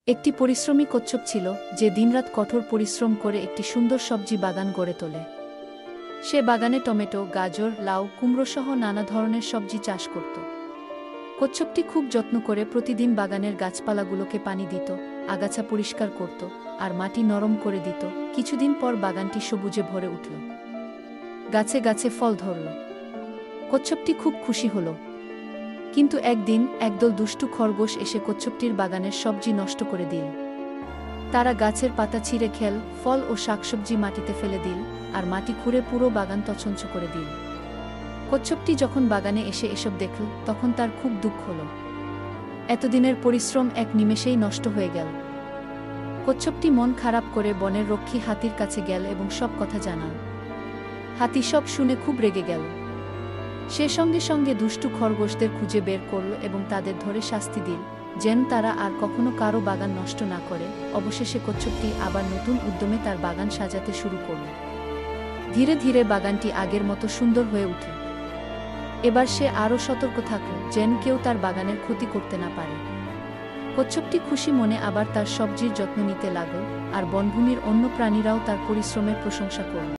একটি পরিশ্রমী কচ্ছপ ছিল যে দিনরাত কঠোর পরিশ্রম করে একটি সুন্দর সবজি বাগান গড়ে তোলে। সে বাগানে টমেটো, গাজর, লাউ, কুমড়োসহ নানা ধরনের সবজি চাষ করত। কচ্ছপটি খুব যত্ন করে প্রতিদিন বাগানের গাছপালাগুলোকে পানি দিত, আগাছা পরিষ্কার করত আর মাটি নরম করে দিত। কিছুদিন পর বাগানটি সবুজে ভরে উঠল। গাছে গাছে ফল ধরল। কচ্ছপটি খুব খুশি হল। কিন্তু একদিন একদল দুষ্টু খরগোশ এসে কচ্ছপটির বাগানের সবজি নষ্ট করে দিল। তারা গাছের পাতা ছিঁড়ে খেল, ফল ও শাকসবজি মাটিতে ফেলে দিল আর মাটি খুঁড়ে পুরো বাগান তছনছ করে দিল। কচ্ছপটি যখন বাগানে এসে এসব দেখল তখন তার খুব দুঃখ হল। এতদিনের পরিশ্রম এক নিমেষেই নষ্ট হয়ে গেল। কচ্ছপটি মন খারাপ করে বনের রক্ষী হাতির কাছে গেল এবং সব কথা জানাল। হাতি সব শুনে খুব রেগে গেল। সে সঙ্গে সঙ্গে দুষ্টু খরগোশদের খুঁজে বের করল এবং তাদের ধরে শাস্তি দিল, যেন তারা আর কখনো কারো বাগান নষ্ট না করে। অবশেষে কচ্ছপটি আবার নতুন উদ্যমে তার বাগান সাজাতে শুরু করল। ধীরে ধীরে বাগানটি আগের মতো সুন্দর হয়ে উঠল। এবার সে আরও সতর্ক থাকল, যেন কেউ তার বাগানের ক্ষতি করতে না পারে। কচ্ছপটি খুশি মনে আবার তার সবজির যত্ন নিতে লাগল, আর বনভূমির অন্য প্রাণীরাও তার পরিশ্রমের প্রশংসা করল।